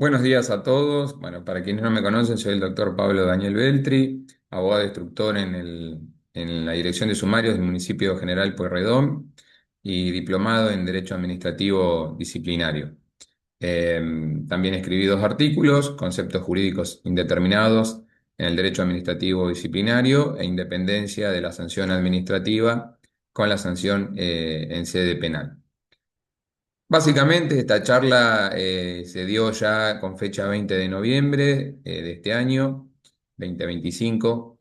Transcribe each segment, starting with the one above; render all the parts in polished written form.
Buenos días a todos. Bueno, para quienes no me conocen, soy el doctor Pablo Daniel Beltri, abogado instructor en la Dirección de Sumarios del municipio de General Pueyrredón y diplomado en Derecho Administrativo Disciplinario. Eh, También escribí dos artículos, Conceptos jurídicos indeterminados en el derecho administrativo disciplinario e independencia de la sanción administrativa con la sanción en sede penal. Básicamente, esta charla se dio ya con fecha 20 de noviembre de este año, 2025,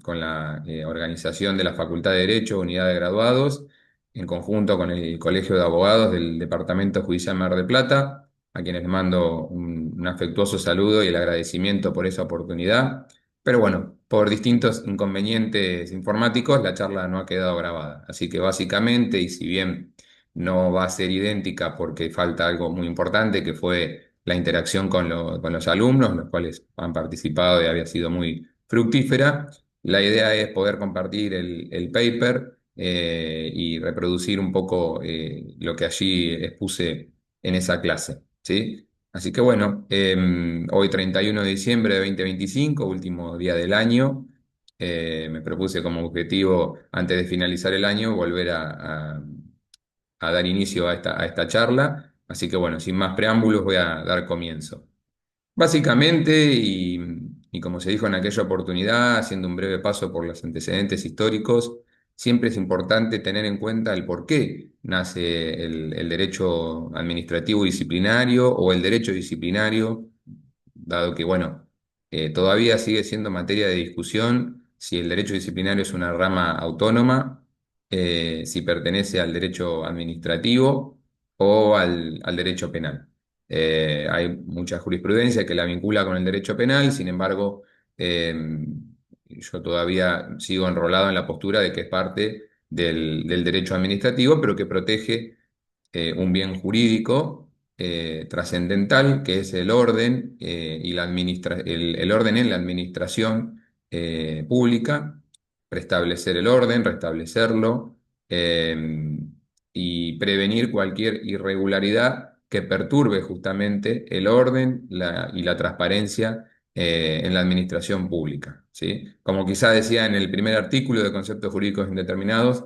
con la organización de la Facultad de Derecho, Unidad de Graduados, en conjunto con el Colegio de Abogados del Departamento Judicial Mar del Plata, a quienes les mando un afectuoso saludo y el agradecimiento por esa oportunidad. Pero bueno, por distintos inconvenientes informáticos, la charla no ha quedado grabada. Así que básicamente, y si bien no va a ser idéntica porque falta algo muy importante, que fue la interacción con los alumnos, los cuales han participado y había sido muy fructífera. La idea es poder compartir el paper y reproducir un poco lo que allí expuse en esa clase, ¿sí? Así que bueno, hoy 31 de diciembre de 2025, último día del año, me propuse como objetivo, antes de finalizar el año, volver a dar inicio a esta charla. Así que bueno, sin más preámbulos voy a dar comienzo. Básicamente, y como se dijo en aquella oportunidad, haciendo un breve paso por los antecedentes históricos, siempre es importante tener en cuenta el por qué nace el derecho administrativo disciplinario o el derecho disciplinario, dado que, bueno, todavía sigue siendo materia de discusión si el derecho disciplinario es una rama autónoma, si pertenece al derecho administrativo o al derecho penal. Hay mucha jurisprudencia que la vincula con el derecho penal, sin embargo, eh, yo todavía sigo enrolado en la postura de que es parte del derecho administrativo, pero que protege un bien jurídico trascendental, que es el orden y el orden en la administración pública, restablecer el orden, restablecerlo y prevenir cualquier irregularidad que perturbe justamente el orden y la transparencia en la administración pública, ¿sí? Como quizá decía en el primer artículo de Conceptos Jurídicos Indeterminados,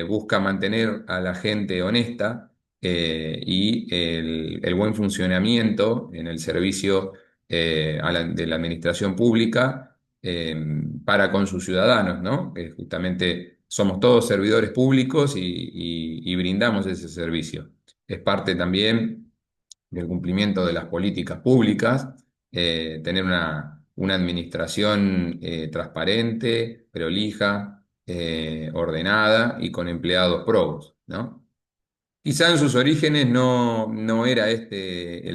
busca mantener a la gente honesta y el buen funcionamiento en el servicio de la administración pública para con sus ciudadanos, ¿no? Justamente somos todos servidores públicos y brindamos ese servicio. Es parte también del cumplimiento de las políticas públicas, tener una administración transparente, prolija, ordenada y con empleados probos, ¿no? Quizá en sus orígenes no era este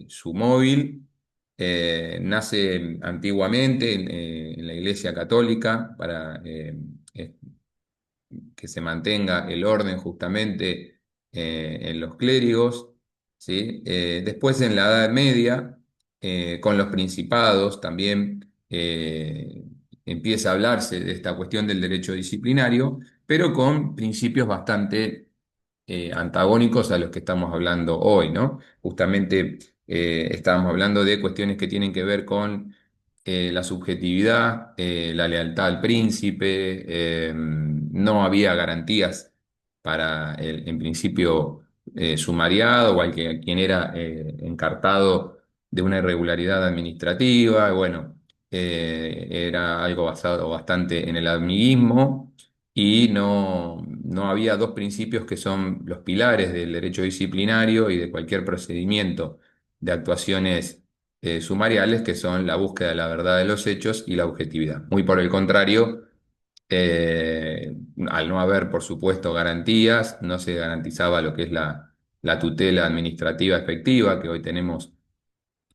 su móvil. Nace antiguamente en la Iglesia Católica para que se mantenga el orden justamente en los clérigos, ¿sí? Después en la Edad Media, con los principados también empieza a hablarse de esta cuestión del derecho disciplinario, pero con principios bastante antagónicos a los que estamos hablando hoy, ¿no? Justamente estábamos hablando de cuestiones que tienen que ver con la subjetividad, la lealtad al príncipe, no había garantías para en principio, sumariado o quien era encartado de una irregularidad administrativa. Bueno, era algo basado bastante en el amiguismo y no había dos principios que son los pilares del derecho disciplinario y de cualquier procedimiento de actuaciones sumariales, que son la búsqueda de la verdad de los hechos y la objetividad. Muy por el contrario, al no haber, por supuesto, garantías, no se garantizaba lo que es la tutela administrativa efectiva que hoy tenemos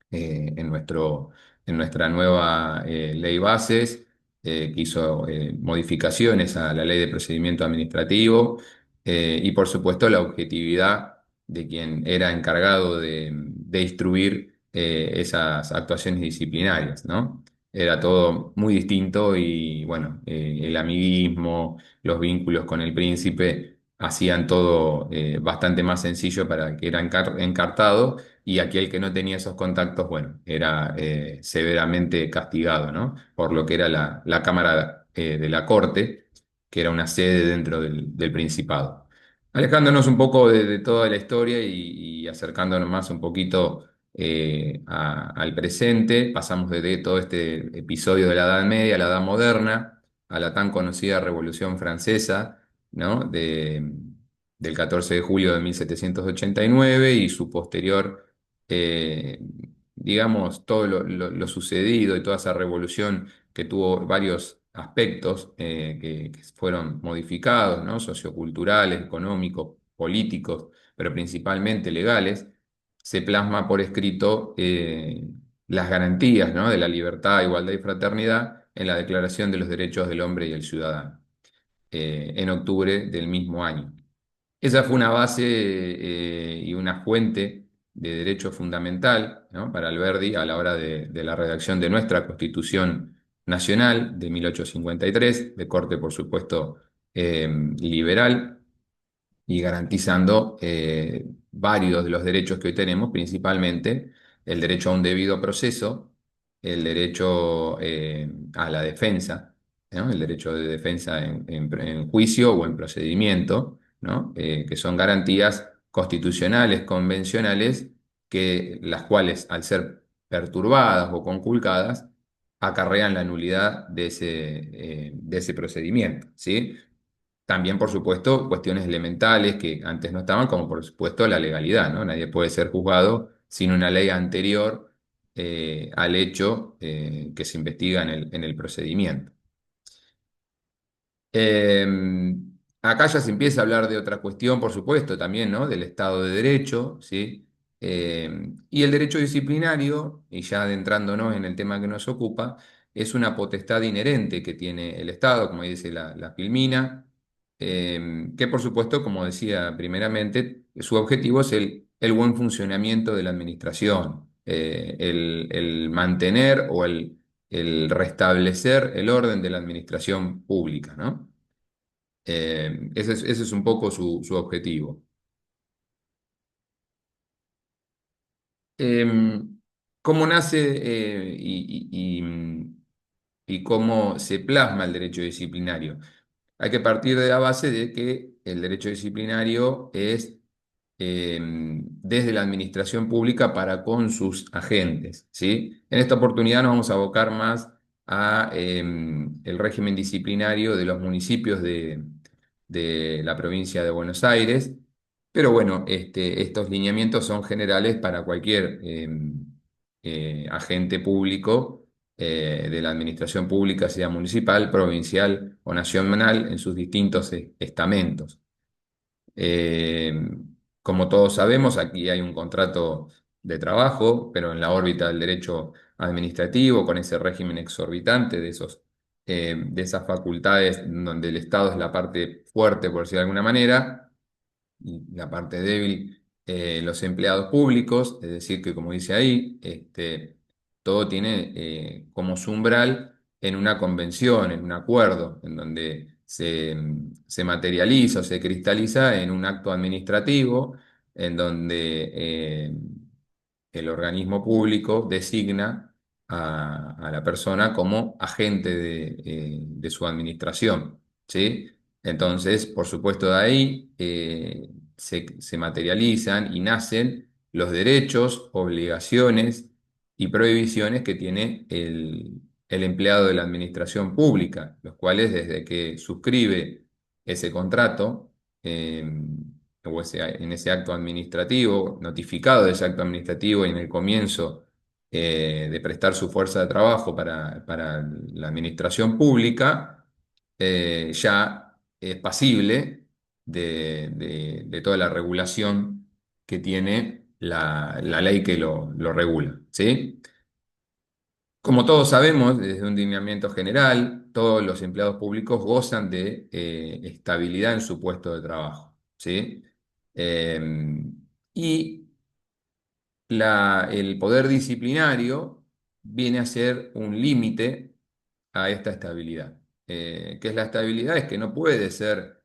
en nuestra nueva ley bases, que hizo modificaciones a la ley de procedimiento administrativo, y por supuesto la objetividad de quien era encargado de instruir esas actuaciones disciplinarias, ¿no? Era todo muy distinto y bueno, el amiguismo, los vínculos con el príncipe hacían todo bastante más sencillo para el que era encartado, y aquel que no tenía esos contactos, bueno, era severamente castigado, ¿no? Por lo que era la Cámara de la Corte, que era una sede dentro del Principado. Alejándonos un poco de toda la historia y acercándonos más un poquito al presente, pasamos de todo este episodio de la Edad Media a la Edad Moderna, a la tan conocida Revolución Francesa, ¿no? Del 14 de julio de 1789 y su posterior, eh, digamos, todo lo sucedido y toda esa revolución que tuvo varios aspectos que fueron modificados, ¿no? Socioculturales, económicos, políticos, pero principalmente legales, se plasma por escrito las garantías, ¿no? De la libertad, igualdad y fraternidad en la Declaración de los Derechos del Hombre y el Ciudadano en octubre del mismo año. Esa fue una base y una fuente de derecho fundamental, ¿no? Para Alberdi a la hora de la redacción de nuestra Constitución Nacional de 1853, de corte, por supuesto, liberal, y garantizando varios de los derechos que hoy tenemos, principalmente el derecho a un debido proceso, el derecho a la defensa, ¿no? El derecho de defensa en juicio o en procedimiento, ¿no? Que son garantías constitucionales, convencionales, las cuales, al ser perturbadas o conculcadas, acarrean la nulidad de ese procedimiento, ¿sí? También, por supuesto, cuestiones elementales que antes no estaban, como por supuesto la legalidad, ¿no? Nadie puede ser juzgado sin una ley anterior al hecho que se investiga en el procedimiento. Eh, Acá ya se empieza a hablar de otra cuestión, por supuesto, también, ¿no? Del Estado de Derecho, ¿sí? Y el derecho disciplinario, y ya adentrándonos en el tema que nos ocupa, es una potestad inherente que tiene el Estado, como dice la Filmina, que por supuesto, como decía primeramente, su objetivo es el buen funcionamiento de la administración, el mantener o el restablecer el orden de la administración pública, ¿no? Ese es un poco su objetivo. Eh, ¿Cómo nace y cómo se plasma el derecho disciplinario? Hay que partir de la base de que el derecho disciplinario es desde la administración pública para con sus agentes, ¿sí? En esta oportunidad nos vamos a abocar más a el régimen disciplinario de los municipios de la provincia de Buenos Aires, pero bueno, estos lineamientos son generales para cualquier agente público de la administración pública, sea municipal, provincial o nacional, en sus distintos estamentos. Eh, Como todos sabemos, aquí hay un contrato de trabajo, pero en la órbita del derecho administrativo, con ese régimen exorbitante de esas facultades donde el Estado es la parte fuerte, por decirlo de alguna manera, y la parte débil, los empleados públicos, es decir, que como dice ahí, todo tiene como su umbral en una convención, en un acuerdo, en donde se materializa o se cristaliza en un acto administrativo, en donde el organismo público designa a la persona como agente de su administración, ¿sí? Entonces, por supuesto, de ahí se materializan y nacen los derechos, obligaciones y prohibiciones que tiene el empleado de la administración pública, los cuales desde que suscribe ese contrato eh, en ese acto administrativo, notificado de ese acto administrativo y en el comienzo de prestar su fuerza de trabajo para la administración pública, ya es pasible de toda la regulación que tiene la ley que lo regula, ¿sí? Como todos sabemos, desde un lineamiento general, todos los empleados públicos gozan de estabilidad en su puesto de trabajo, ¿sí? Eh, y el poder disciplinario viene a ser un límite a esta estabilidad. ¿Qué es la estabilidad? Es que no puede ser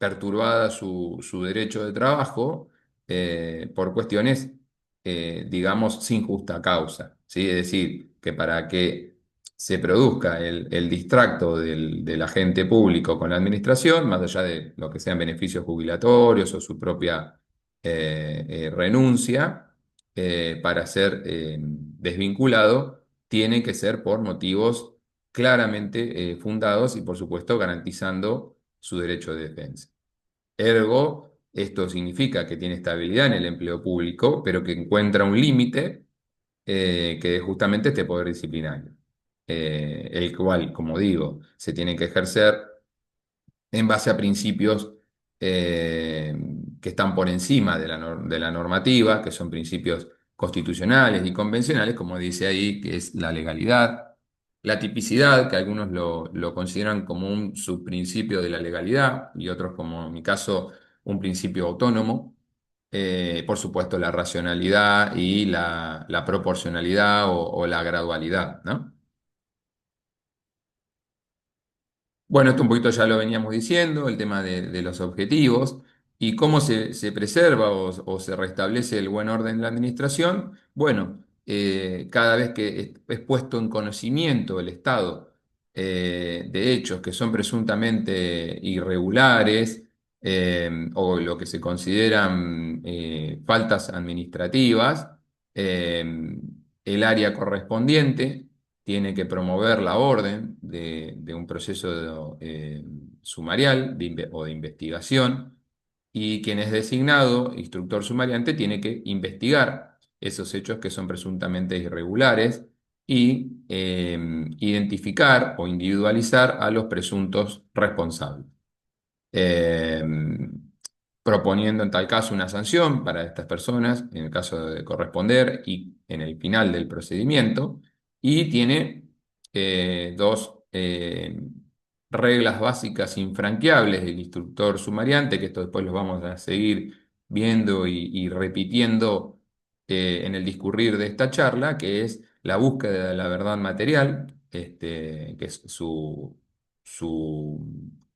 perturbada su derecho de trabajo por cuestiones, digamos, sin justa causa, ¿sí? Es decir, que para que se produzca el distracto del agente público con la administración, más allá de lo que sean beneficios jubilatorios o su propia renuncia, para ser desvinculado, tiene que ser por motivos claramente fundados y, por supuesto, garantizando su derecho de defensa. Ergo, esto significa que tiene estabilidad en el empleo público, pero que encuentra un límite que es justamente este poder disciplinario, el cual, como digo, se tiene que ejercer en base a principios eh, que están por encima de la normativa, que son principios constitucionales y convencionales, como dice ahí, que es la legalidad, la tipicidad, que algunos lo consideran como un subprincipio de la legalidad y otros, como en mi caso, un principio autónomo. Por supuesto, la racionalidad y la proporcionalidad o la gradualidad, ¿no? Bueno, esto un poquito ya lo veníamos diciendo, el tema de los objetivos y cómo se preserva o se restablece el buen orden de la administración. Bueno, cada vez que es puesto en conocimiento el Estado de hechos que son presuntamente irregulares o lo que se consideran faltas administrativas, eh, el área correspondiente tiene que promover la orden de un proceso sumarial o de investigación, y quien es designado instructor sumariante tiene que investigar esos hechos que son presuntamente irregulares y identificar o individualizar a los presuntos responsables, eh, proponiendo en tal caso una sanción para estas personas, en el caso de corresponder y en el final del procedimiento, y tiene dos reglas básicas infranqueables del instructor sumariante, que esto después los vamos a seguir viendo y repitiendo en el discurrir de esta charla, que es la búsqueda de la verdad material, que es su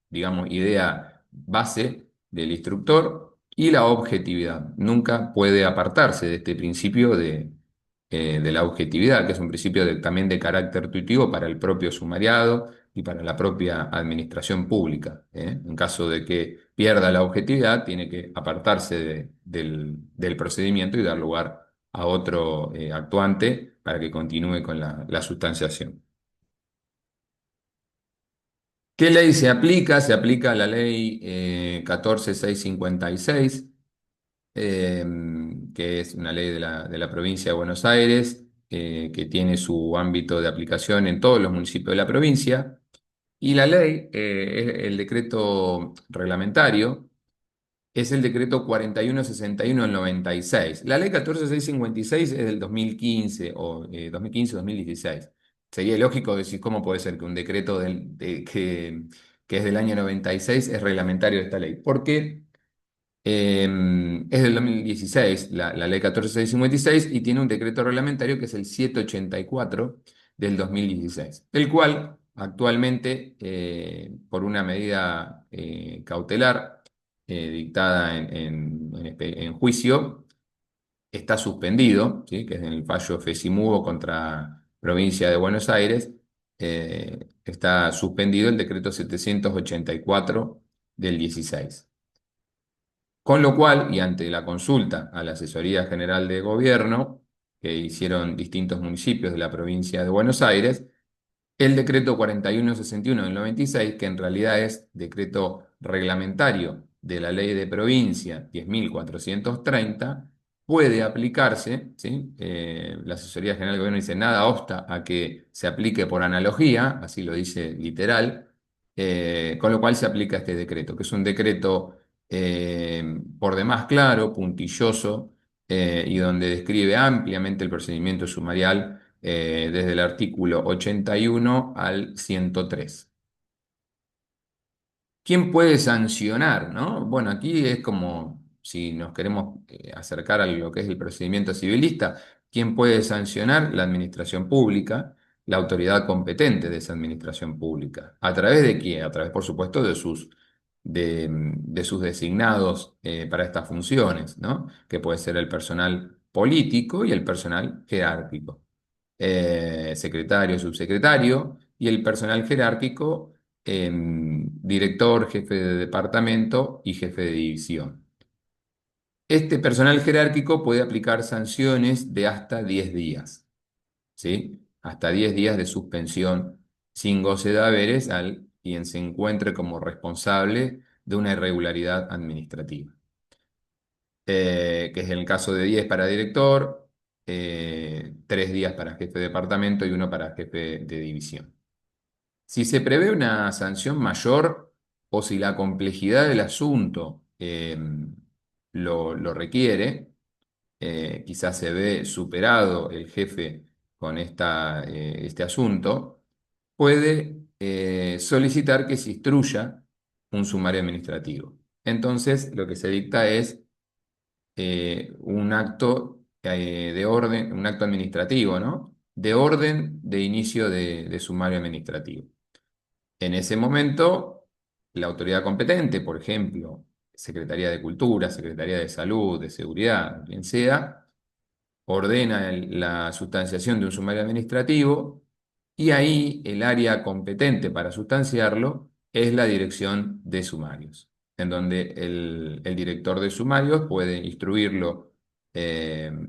digamos, idea base del instructor, y la objetividad. Nunca puede apartarse de este principio de la objetividad, que es un principio también de carácter tuitivo para el propio sumariado y para la propia administración pública, ¿eh? En caso de que pierda la objetividad, tiene que apartarse del procedimiento y dar lugar a otro actuante para que continúe con la sustanciación. ¿Qué ley se aplica? Se aplica la ley 14656, eh, que es una ley de la provincia de Buenos Aires, que tiene su ámbito de aplicación en todos los municipios de la provincia. Y la ley, es el decreto reglamentario, es el decreto 4161 del 96. La ley 14656 es del 2015 o 2015-2016. Sería lógico decir cómo puede ser que un decreto que es del año 96 es reglamentario de esta ley. Porque es del 2016, la ley 14656, y tiene un decreto reglamentario que es el 784 del 2016, el cual actualmente, por una medida cautelar dictada en juicio, está suspendido, ¿sí? Que es en el fallo FESIMUBO contra Provincia de Buenos Aires, está suspendido el decreto 784 del 16. Con lo cual, y ante la consulta a la Asesoría General de Gobierno que hicieron distintos municipios de la provincia de Buenos Aires, el decreto 4161 del 96, que en realidad es decreto reglamentario de la ley de provincia 10.430, puede aplicarse, ¿sí? La Asesoría General de Gobierno dice nada obsta a que se aplique por analogía, así lo dice literal, con lo cual se aplica este decreto, que es un decreto por demás claro, puntilloso, y donde describe ampliamente el procedimiento sumarial desde el artículo 81 al 103. ¿Quién puede sancionar, no? Bueno, aquí es como si nos queremos acercar a lo que es el procedimiento civilista. ¿Quién puede sancionar? La administración pública, la autoridad competente de esa administración pública. ¿A través de quién? A través, por supuesto, de sus de sus designados para estas funciones, ¿no? Que puede ser el personal político y el personal jerárquico. Secretario, subsecretario, y el personal jerárquico, director, jefe de departamento y jefe de división. Este personal jerárquico puede aplicar sanciones de hasta 10 días, ¿sí? Hasta 10 días de suspensión sin goce de haberes al quien se encuentre como responsable de una irregularidad administrativa. Que es en el caso de 10 para director, 3 días para jefe de departamento y uno para jefe de división. Si se prevé una sanción mayor o si la complejidad del asunto lo requiere, quizás se ve superado el jefe con este asunto, puede solicitar que se instruya un sumario administrativo. Entonces, lo que se dicta es un acto de orden, un acto administrativo, ¿no? De orden de inicio de sumario administrativo. En ese momento, la autoridad competente, por ejemplo, Secretaría de Cultura, Secretaría de Salud, de Seguridad, quien sea, ordena la sustanciación de un sumario administrativo y ahí el área competente para sustanciarlo es la dirección de sumarios, en donde el director de sumarios puede instruirlo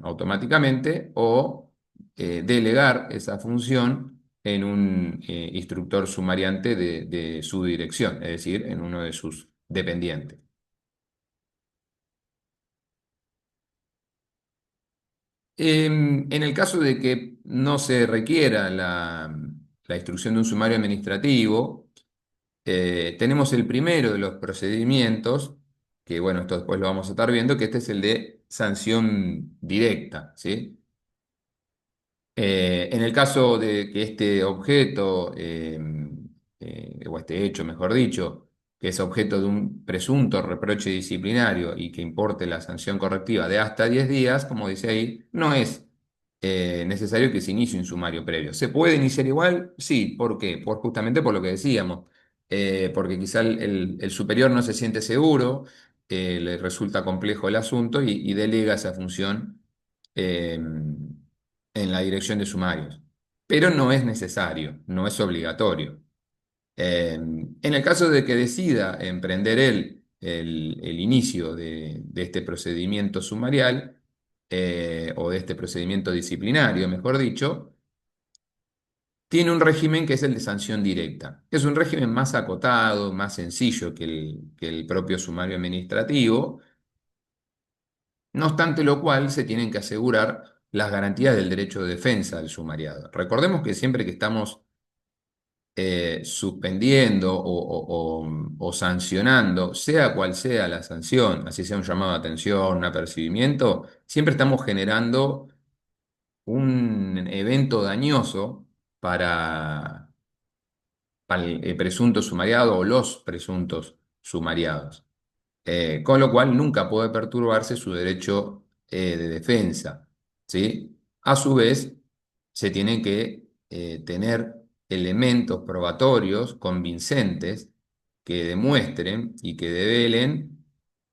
automáticamente o delegar esa función en un instructor sumariante de su dirección, es decir, en uno de sus dependientes. En el caso de que no se requiera la instrucción de un sumario administrativo, tenemos el primero de los procedimientos, que bueno, esto después lo vamos a estar viendo, que este es el de sanción directa, ¿sí? En el caso de que este objeto, o este hecho, mejor dicho, que es objeto de un presunto reproche disciplinario y que importe la sanción correctiva de hasta 10 días, como dice ahí, no es necesario que se inicie un sumario previo. ¿Se puede iniciar igual? Sí. ¿Por qué? Justamente por lo que decíamos. Porque quizá el superior no se siente seguro, le resulta complejo el asunto y delega esa función en la dirección de sumarios. Pero no es necesario, no es obligatorio. En el caso de que decida emprender él el inicio de este procedimiento sumarial, o de este procedimiento disciplinario, mejor dicho, tiene un régimen que es el de sanción directa. Es un régimen más acotado, más sencillo que el propio sumario administrativo, no obstante lo cual se tienen que asegurar las garantías del derecho de defensa del sumariado. Recordemos que siempre que estamos suspendiendo o sancionando, sea cual sea la sanción, así sea un llamado de atención, un apercibimiento, siempre estamos generando un evento dañoso para, para el presunto sumariado o los presuntos sumariados. Con lo cual nunca puede perturbarse su derecho de defensa, ¿sí? A su vez, se tienen que tener elementos probatorios convincentes que demuestren y que develen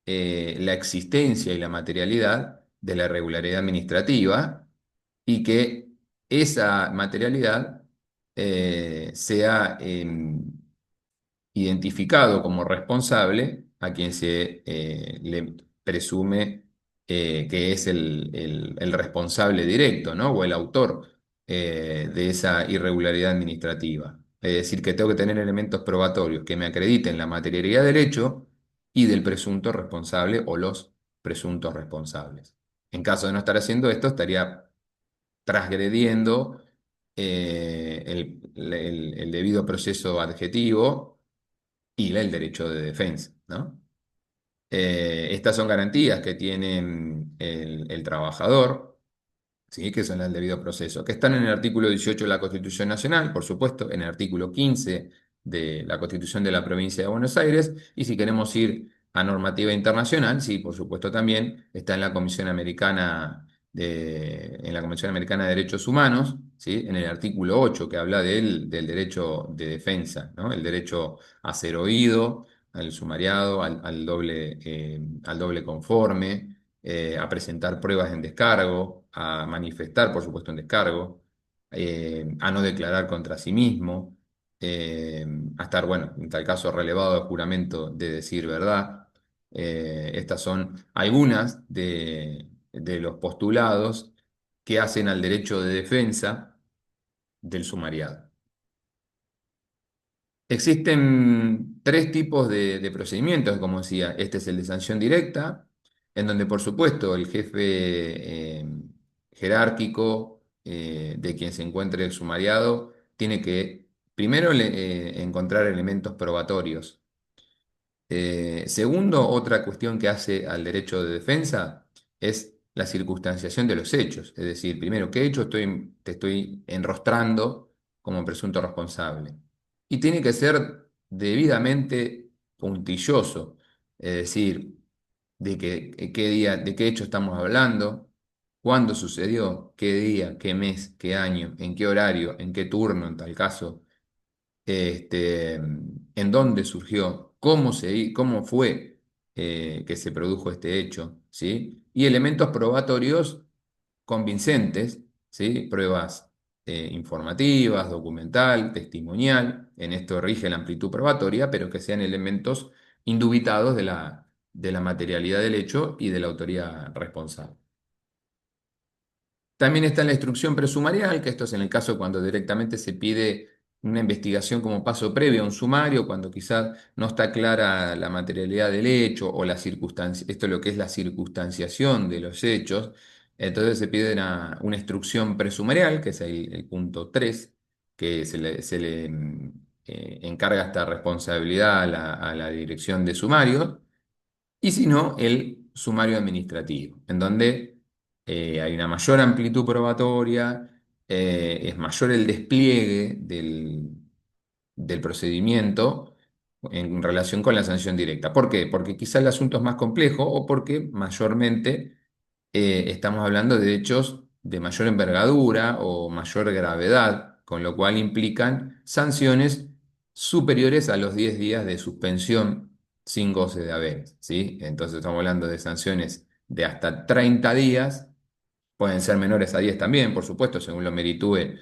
la existencia y la materialidad de la irregularidad administrativa y que esa materialidad sea identificado como responsable a quien se le presume que es el responsable directo, ¿no? O el autor de esa irregularidad administrativa. Es decir, que tengo que tener elementos probatorios que me acrediten la materialidad del hecho y del presunto responsable o los presuntos responsables. En caso de no estar haciendo esto, estaría transgrediendo el debido proceso adjetivo y el derecho de defensa, ¿no? Estas son garantías que tiene el trabajador, ¿sí? Que son el debido proceso, que están en el artículo 18 de la Constitución Nacional, por supuesto, en el artículo 15 de la Constitución de la Provincia de Buenos Aires, y si queremos ir a normativa internacional, sí, por supuesto también está en la Comisión Americana en la Convención Americana de Derechos Humanos, ¿sí? En el artículo 8 que habla del derecho de defensa, ¿no? El derecho a ser oído, al sumariado, al doble conforme, a presentar pruebas en descargo, a manifestar, por supuesto, en descargo, a no declarar contra sí mismo, a estar, bueno, en tal caso, relevado de juramento de decir verdad. Estas son algunas de los postulados que hacen al derecho de defensa del sumariado. Existen tres tipos de procedimientos, como decía. Este es el de sanción directa, en donde por supuesto el jefe jerárquico de quien se encuentre el sumariado tiene que primero encontrar elementos probatorios. Segundo, otra cuestión que hace al derecho de defensa es la circunstanciación de los hechos. Es decir, primero, ¿qué hecho te estoy enrostrando como presunto responsable? Y tiene que ser debidamente puntilloso. Es decir, qué día, de qué hecho estamos hablando, cuándo sucedió, qué día, qué mes, qué año, en qué horario, en qué turno, en tal caso, en dónde surgió, cómo fue que se produjo este hecho, ¿sí? Y elementos probatorios convincentes, ¿sí? Pruebas informativas, documental, testimonial. En esto rige la amplitud probatoria, pero que sean elementos indubitados de la materialidad del hecho y de la autoría responsable. También está la instrucción presumarial, que esto es en el caso cuando directamente se pide una investigación como paso previo a un sumario, cuando quizás no está clara la materialidad del hecho o la circunstancia, esto es lo que es la circunstanciación de los hechos. Entonces se pide una instrucción presumarial, que es el punto 3, que se le encarga esta responsabilidad a la dirección de sumarios, y si no, el sumario administrativo, en donde hay una mayor amplitud probatoria, es mayor el despliegue del procedimiento en relación con la sanción directa. ¿Por qué? Porque quizá el asunto es más complejo o porque mayormente estamos hablando de hechos de mayor envergadura o mayor gravedad, con lo cual implican sanciones superiores a los 10 días de suspensión sin goce de haberes, ¿sí? Entonces estamos hablando de sanciones de hasta 30 días. Pueden ser menores a 10 también, por supuesto, según lo meritúe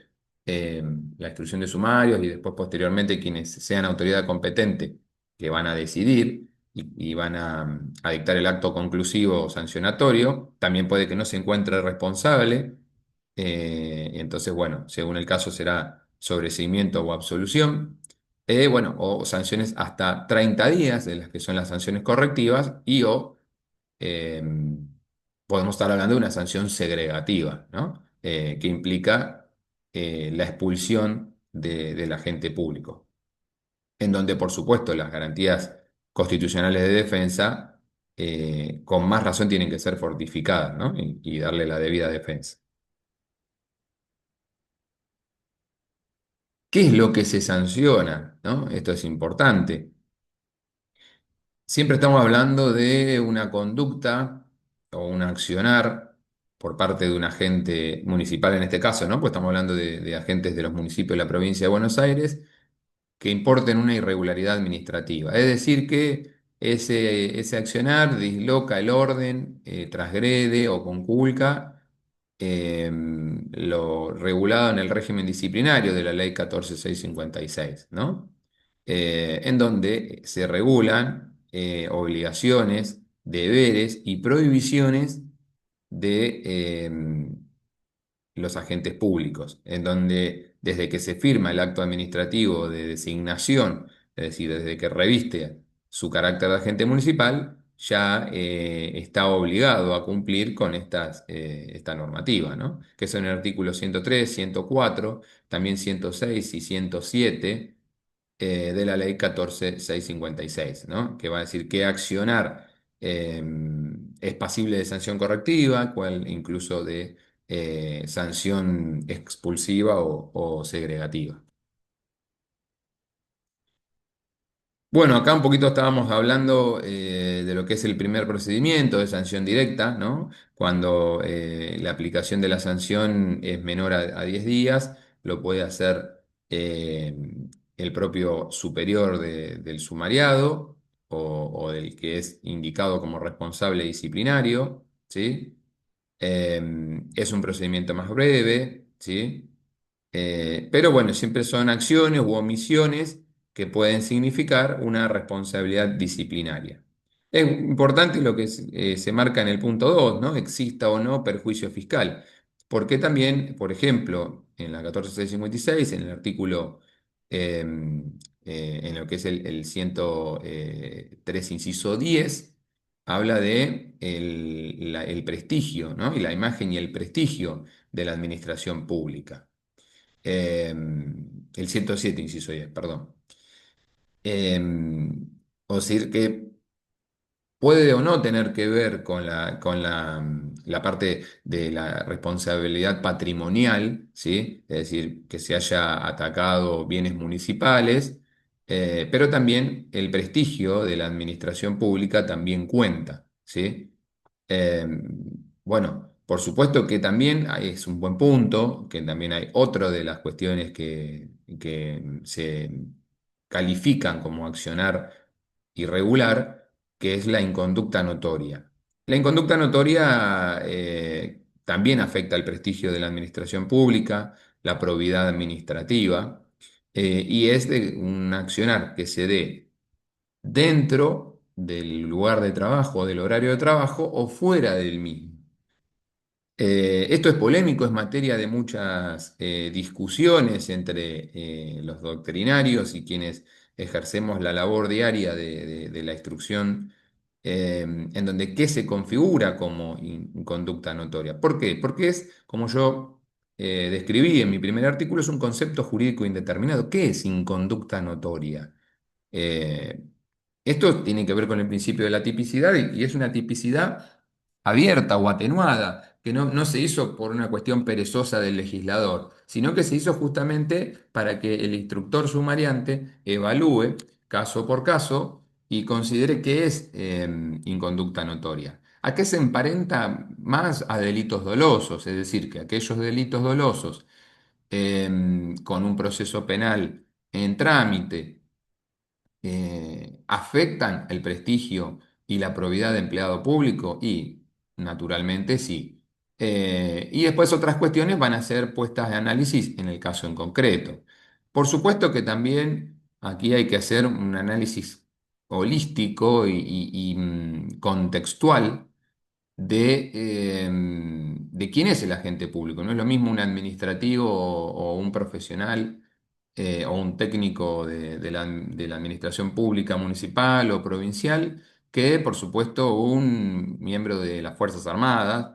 la instrucción de sumarios y después posteriormente quienes sean autoridad competente que van a decidir y van a dictar el acto conclusivo o sancionatorio. También puede que no se encuentre responsable. Entonces, bueno, según el caso será sobreseimiento o absolución. Bueno, o sanciones hasta 30 días, de las que son las sanciones correctivas, y o eh, podemos estar hablando de una sanción segregativa, ¿no? Que implica la expulsión del agente público, en donde, por supuesto, las garantías constitucionales de defensa con más razón tienen que ser fortificadas, ¿no? Y darle la debida defensa. ¿Qué es lo que se sanciona? ¿No? Esto es importante. Siempre estamos hablando de una conducta o un accionar por parte de un agente municipal en este caso, ¿no? Pues estamos hablando de agentes de los municipios de la provincia de Buenos Aires que importen una irregularidad administrativa. Es decir, que ese accionar disloca el orden, transgrede o conculca lo regulado en el régimen disciplinario de la Ley 14.656, ¿no? En donde se regulan obligaciones, deberes y prohibiciones de los agentes públicos, en donde desde que se firma el acto administrativo de designación, es decir, desde que reviste su carácter de agente municipal, ya está obligado a cumplir con esta normativa, ¿no? Que son el artículo 103, 104, también 106 y 107 de la ley 14.656, ¿no? Que va a decir que accionar eh, es pasible de sanción correctiva, cual incluso de sanción expulsiva o segregativa. Bueno, acá un poquito estábamos hablando de lo que es el primer procedimiento de sanción directa, ¿no? Cuando la aplicación de la sanción es menor a 10 días, lo puede hacer el propio superior del sumariado. o del que es indicado como responsable disciplinario, ¿sí? Es un procedimiento más breve, ¿sí? Pero bueno, siempre son acciones u omisiones que pueden significar una responsabilidad disciplinaria. Es importante lo que se marca en el punto 2, ¿no? Exista o no perjuicio fiscal. Porque también, por ejemplo, en la 14656, en el artículo, eh, en lo que es el 103, inciso 10, habla de el prestigio, ¿no? Y la imagen y el prestigio de la administración pública. El 107, inciso 10, perdón. O decir que puede o no tener que ver con la parte de la responsabilidad patrimonial, ¿sí? Es decir, que se haya atacado bienes municipales, pero también el prestigio de la administración pública también cuenta, ¿sí? Eh, bueno, por supuesto que también es un buen punto, que también hay otra de las cuestiones que se califican como accionar irregular, que es la inconducta notoria. La inconducta notoria también afecta el prestigio de la administración pública, la probidad administrativa, y es de un accionar que se dé dentro del lugar de trabajo, del horario de trabajo o fuera del mismo. Esto es polémico, es materia de muchas discusiones entre los doctrinarios y quienes ejercemos la labor diaria de la instrucción, en donde qué se configura como conducta notoria. ¿Por qué? Porque es, como yo describí en mi primer artículo, es un concepto jurídico indeterminado. ¿Qué es inconducta notoria? Eh, Esto tiene que ver con el principio de la tipicidad y es una tipicidad abierta o atenuada, que no se hizo por una cuestión perezosa del legislador, sino que se hizo justamente para que el instructor sumariante evalúe caso por caso y considere que es inconducta notoria. ¿A qué se emparenta más? A delitos dolosos, es decir, que aquellos delitos dolosos con un proceso penal en trámite afectan el prestigio y la probidad de empleado público y naturalmente sí. Y después otras cuestiones van a ser puestas de análisis en el caso en concreto. Por supuesto que también aquí hay que hacer un análisis holístico y contextual de quién es el agente público. No es lo mismo un administrativo o un profesional o un técnico de la administración pública municipal o provincial que, por supuesto, un miembro de las Fuerzas Armadas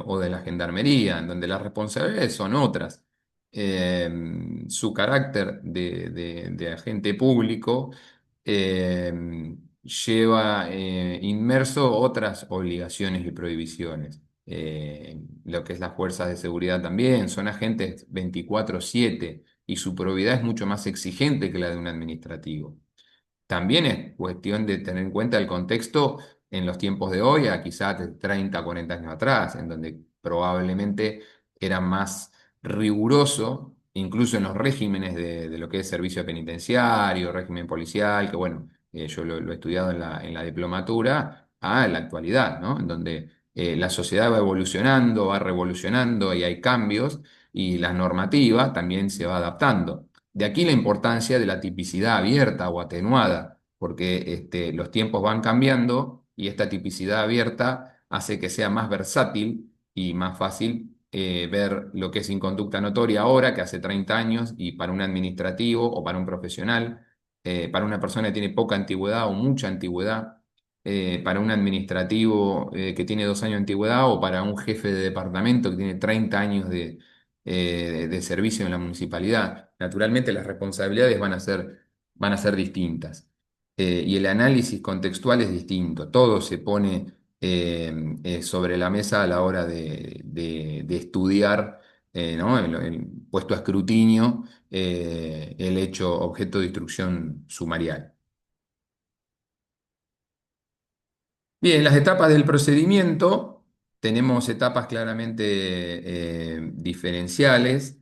o de la Gendarmería, en donde las responsabilidades son otras. Su carácter de agente público lleva inmerso otras obligaciones y prohibiciones. Lo que es las fuerzas de seguridad también, son agentes 24/7 y su probidad es mucho más exigente que la de un administrativo. También es cuestión de tener en cuenta el contexto en los tiempos de hoy, a quizás de 30, 40 años atrás, en donde probablemente era más riguroso, incluso en los regímenes de lo que es servicio penitenciario, régimen policial, que bueno, yo lo he estudiado en la diplomatura, a la actualidad, ¿no? En donde la sociedad va evolucionando, va revolucionando y hay cambios y la normativa también se va adaptando. De aquí la importancia de la tipicidad abierta o atenuada, porque los tiempos van cambiando y esta tipicidad abierta hace que sea más versátil y más fácil ver lo que es inconducta notoria ahora que hace 30 años y para un administrativo o para un profesional, para una persona que tiene poca antigüedad o mucha antigüedad, para un administrativo que tiene 2 años de antigüedad o para un jefe de departamento que tiene 30 años de servicio en la municipalidad. Naturalmente las responsabilidades van a ser distintas. Y el análisis contextual es distinto. Todo se pone sobre la mesa a la hora de estudiar, ¿no? Puesto a escrutinio el hecho objeto de instrucción sumarial. Bien, las etapas del procedimiento, tenemos etapas claramente diferenciales.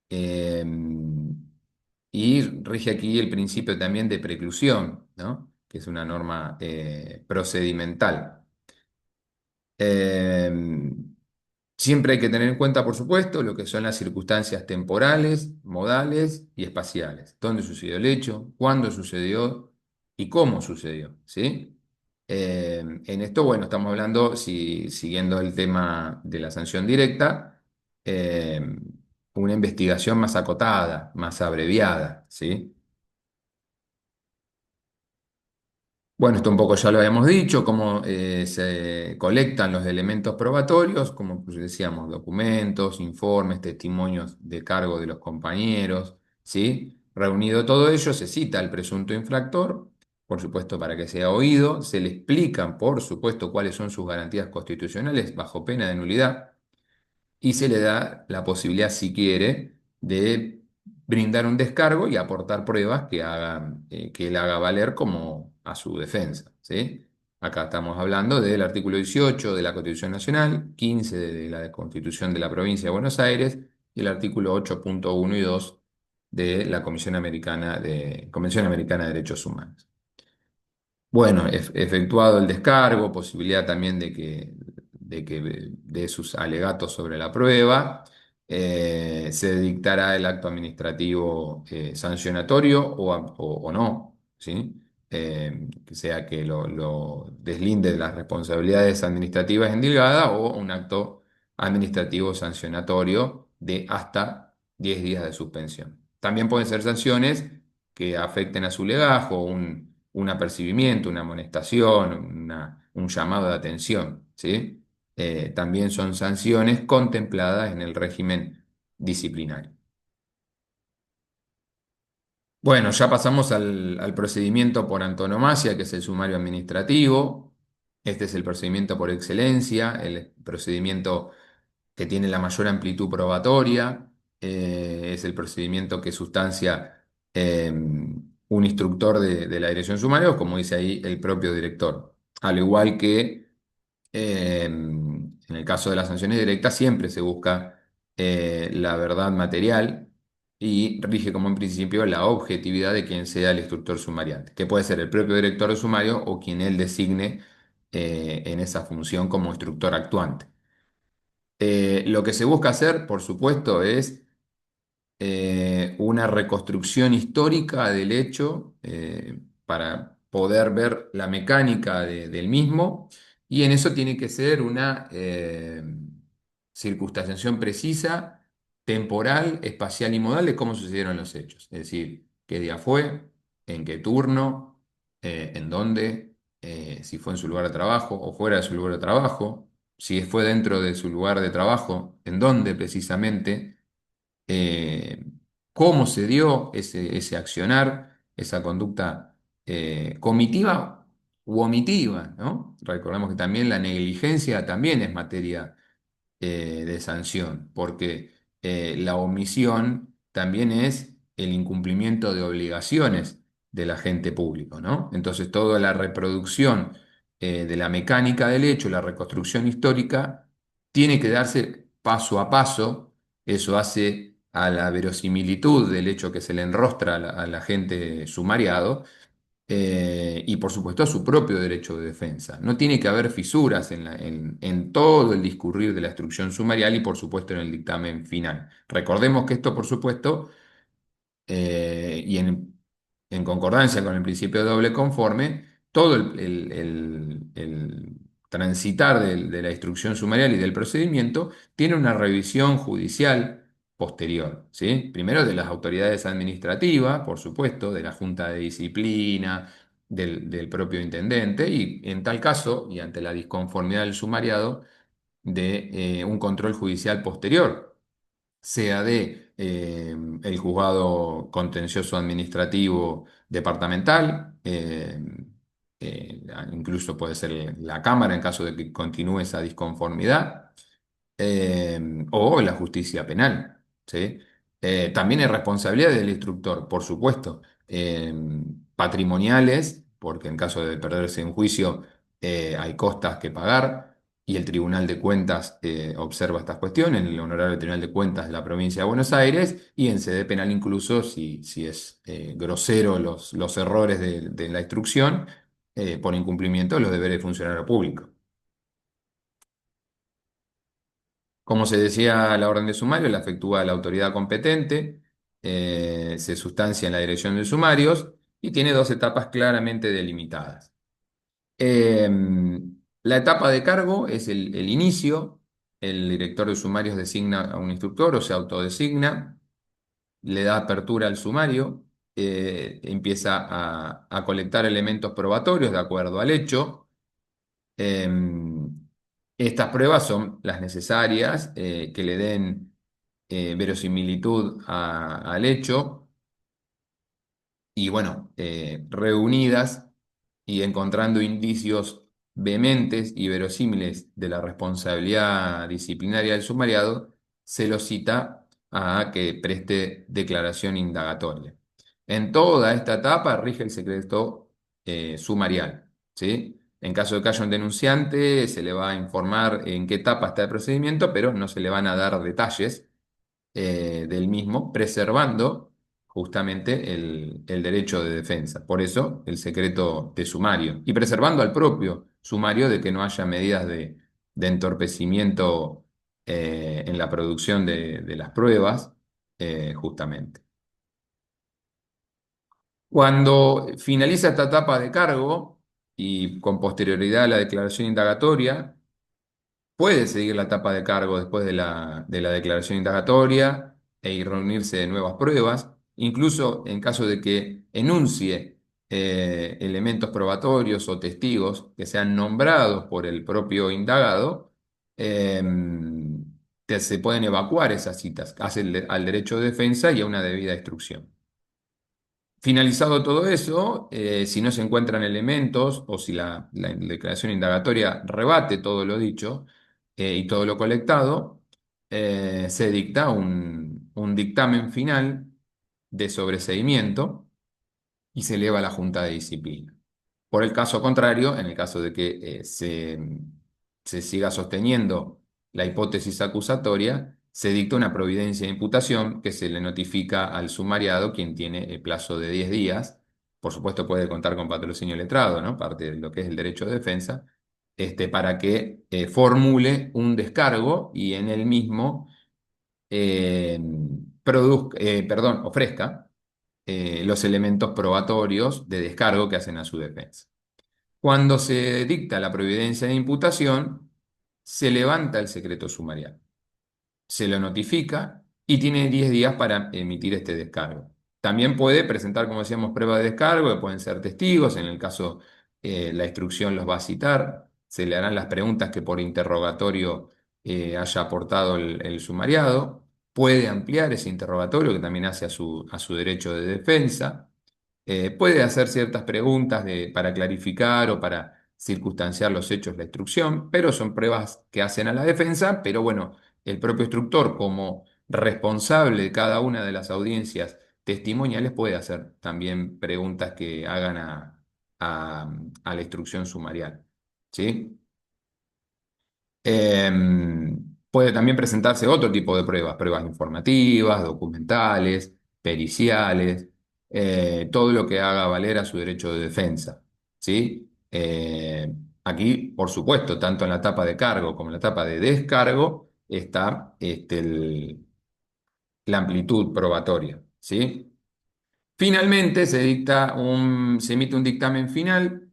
Eh, y rige aquí el principio también de preclusión, ¿no? que es una norma procedimental. Eh, Siempre hay que tener en cuenta, por supuesto, lo que son las circunstancias temporales, modales y espaciales. ¿Dónde sucedió el hecho? ¿Cuándo sucedió? ¿Y cómo sucedió? ¿Sí? En esto, bueno, estamos hablando, si, siguiendo el tema de la sanción directa, eh, una investigación más acotada, más abreviada, ¿sí? Bueno, esto un poco ya lo habíamos dicho, cómo se colectan los elementos probatorios, como pues decíamos, documentos, informes, testimonios de cargo de los compañeros, ¿sí? Reunido todo ello, se cita al presunto infractor, por supuesto para que sea oído, se le explican, por supuesto, cuáles son sus garantías constitucionales bajo pena de nulidad y se le da la posibilidad, si quiere, de brindar un descargo y aportar pruebas que hagan, que él haga valer como a su defensa, ¿sí? Acá estamos hablando del artículo 18 de la Constitución Nacional, 15 de la Constitución de la Provincia de Buenos Aires y el artículo 8.1 y 2 de la Convención Americana de Derechos Humanos. Bueno, efectuado el descargo, posibilidad también de que dé sus alegatos sobre la prueba, se dictará el acto administrativo sancionatorio o no, ¿sí? Que sea que lo deslinde de las responsabilidades administrativas endilgadas o un acto administrativo sancionatorio de hasta 10 días de suspensión. También pueden ser sanciones que afecten a su legajo, un apercibimiento, una amonestación, un llamado de atención, ¿sí? También son sanciones contempladas en el régimen disciplinario. Bueno, ya pasamos al procedimiento por antonomasia, que es el sumario administrativo. Este es el procedimiento por excelencia, el procedimiento que tiene la mayor amplitud probatoria, es el procedimiento que sustancia un instructor de la dirección sumaria, o como dice ahí el propio director. Al igual que en el caso de las sanciones directas, siempre se busca la verdad material y rige como en principio la objetividad de quien sea el instructor sumariante, que puede ser el propio director de sumario o quien él designe en esa función como instructor actuante. Lo que se busca hacer, por supuesto, es una reconstrucción histórica del hecho para poder ver la mecánica del mismo y en eso tiene que ser una circunstanciación precisa, temporal, espacial y modal de cómo sucedieron los hechos. Es decir, qué día fue, en qué turno, en dónde, si fue en su lugar de trabajo o fuera de su lugar de trabajo, si fue dentro de su lugar de trabajo, en dónde precisamente eh, cómo se dio ese accionar, esa conducta comitiva u omitiva, ¿no? Recordemos que también la negligencia también es materia de sanción, porque la omisión también es el incumplimiento de obligaciones del agente público, ¿no? Entonces, toda la reproducción de la mecánica del hecho, la reconstrucción histórica, tiene que darse paso a paso. Eso hace a la verosimilitud del hecho que se le enrostra al agente sumariado y por supuesto a su propio derecho de defensa. No tiene que haber fisuras en todo el discurrir de la instrucción sumarial y por supuesto en el dictamen final. Recordemos que esto, por supuesto, y en concordancia con el principio de doble conforme, todo el transitar de la instrucción sumarial y del procedimiento tiene una revisión judicial posterior, ¿sí? Primero de las autoridades administrativas, por supuesto, de la Junta de Disciplina, del propio intendente, y en tal caso, y ante la disconformidad del sumariado, de un control judicial posterior sea de el juzgado contencioso administrativo departamental, incluso puede ser la Cámara en caso de que continúe esa disconformidad, o la justicia penal, ¿sí? También hay responsabilidad del instructor, por supuesto, patrimoniales, porque en caso de perderse en juicio hay costas que pagar y el Tribunal de Cuentas observa estas cuestiones, en el Honorable Tribunal de Cuentas de la provincia de Buenos Aires, y en sede penal incluso, si es grosero los errores de la instrucción, por incumplimiento de los deberes de funcionario público. Como se decía, la orden de sumario la efectúa la autoridad competente, se sustancia en la dirección de sumarios y tiene dos etapas claramente delimitadas. Eh, la etapa de cargo es el inicio, el director de sumarios designa a un instructor o se autodesigna, le da apertura al sumario, empieza a colectar elementos probatorios de acuerdo al hecho. Eh, Estas pruebas son las necesarias que le den verosimilitud al hecho y bueno, reunidas y encontrando indicios vehementes y verosímiles de la responsabilidad disciplinaria del sumariado, se lo cita a que preste declaración indagatoria. En toda esta etapa rige el secreto sumarial, ¿sí? En caso de que haya un denunciante, se le va a informar en qué etapa está el procedimiento, pero no se le van a dar detalles del mismo, preservando justamente el derecho de defensa. Por eso el secreto de sumario y preservando al propio sumario de que no haya medidas de entorpecimiento en la producción de las pruebas, justamente. Cuando finaliza esta etapa de cargo y con posterioridad a la declaración indagatoria, puede seguir la etapa de cargo después de la declaración indagatoria reunirse de nuevas pruebas, incluso en caso de que enuncie elementos probatorios o testigos que sean nombrados por el propio indagado, eh, se pueden evacuar esas citas, hace al derecho de defensa y a una debida instrucción. Finalizado todo eso, si no se encuentran elementos o si la declaración indagatoria rebate todo lo dicho y todo lo colectado, se dicta un dictamen final de sobreseimiento y se eleva a la Junta de Disciplina. Por el caso contrario, en el caso de que se siga sosteniendo la hipótesis acusatoria, se dicta una providencia de imputación que se le notifica al sumariado, quien tiene el plazo de 10 días. Por supuesto, puede contar con patrocinio letrado, ¿no? Parte de lo que es el derecho de defensa, para que formule un descargo y en el mismo eh, ofrezca los elementos probatorios de descargo que hacen a su defensa. Cuando se dicta la providencia de imputación, se levanta el secreto sumarial, se lo notifica y tiene 10 días para emitir este descargo. También puede presentar, como decíamos, prueba de descargo, que pueden ser testigos, en el caso la instrucción los va a citar, se le harán las preguntas que por interrogatorio haya aportado el sumariado, puede ampliar ese interrogatorio que también hace a su derecho de defensa. Puede hacer ciertas preguntas para clarificar o para circunstanciar los hechos, la instrucción, pero son pruebas que hacen a la defensa, pero bueno, el propio instructor como responsable de cada una de las audiencias testimoniales puede hacer también preguntas que hagan a la instrucción sumarial, ¿sí? Puede también presentarse otro tipo de pruebas, pruebas informativas, documentales, periciales, todo lo que haga valer a su derecho de defensa, ¿sí? Aquí, por supuesto, tanto en la etapa de cargo como en la etapa de descargo, está la amplitud probatoria, ¿sí? Finalmente, se emite un dictamen final,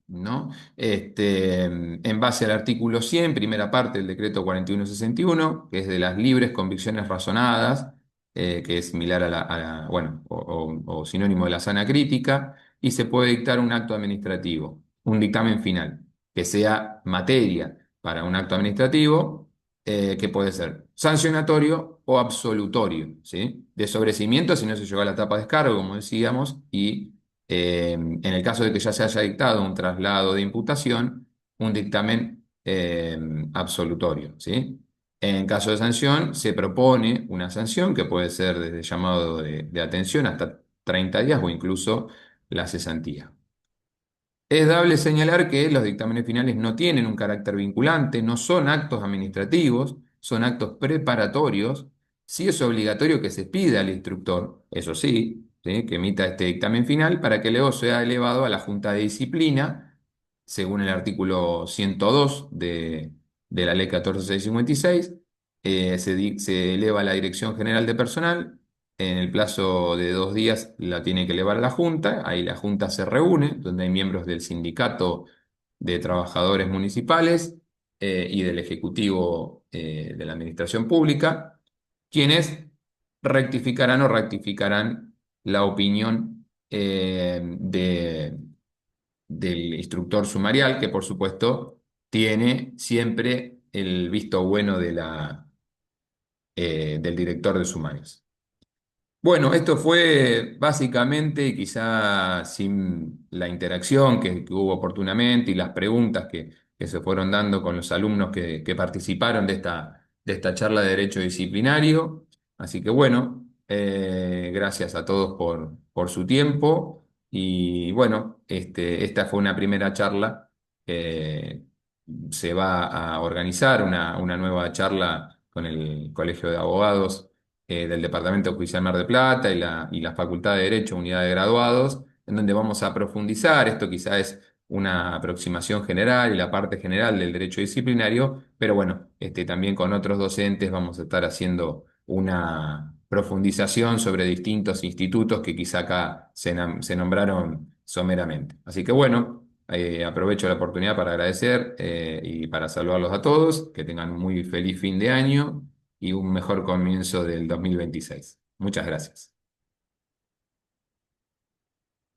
¿no? En base al artículo 100, primera parte del decreto 4161, que es de las libres convicciones razonadas, que es similar bueno, o sinónimo de la sana crítica, y se puede dictar un acto administrativo, un dictamen final, que sea materia para un acto administrativo, que puede ser sancionatorio o absolutorio, ¿sí? De sobreseimiento si no se llegó a la etapa de descargo, como decíamos, y en el caso de que ya se haya dictado un traslado de imputación, un dictamen absolutorio, ¿sí? En caso de sanción, se propone una sanción que puede ser desde llamado de atención hasta 30 días o incluso la cesantía. Es dable señalar que los dictámenes finales no tienen un carácter vinculante, no son actos administrativos, son actos preparatorios. Sí es obligatorio que se pida al instructor, eso sí, ¿sí? Que emita este dictamen final para que luego sea elevado a la Junta de Disciplina, según el artículo 102 de la Ley 14656. Se eleva a la Dirección General de Personal. En el plazo de 2 días la tiene que elevar a la Junta, ahí la Junta se reúne, donde hay miembros del Sindicato de Trabajadores Municipales y del Ejecutivo de la Administración Pública, quienes rectificarán o ratificarán la opinión del instructor sumarial, que por supuesto tiene siempre el visto bueno del director de sumarios. Bueno, esto fue básicamente, quizá sin la interacción que hubo oportunamente y las preguntas que se fueron dando con los alumnos que participaron de esta charla de derecho disciplinario. Así que bueno, gracias a todos por su tiempo y bueno, esta fue una primera charla. Se va a organizar una nueva charla con el Colegio de Abogados del Departamento Judicial Mar del Plata y la Facultad de Derecho, Unidad de Graduados, en donde vamos a profundizar. Esto quizá es una aproximación general y la parte general del derecho disciplinario, pero bueno, también con otros docentes vamos a estar haciendo una profundización sobre distintos institutos que quizá acá se nombraron someramente. Así que bueno, aprovecho la oportunidad para agradecer y para saludarlos a todos, que tengan un muy feliz fin de año y un mejor comienzo del 2026. Muchas gracias.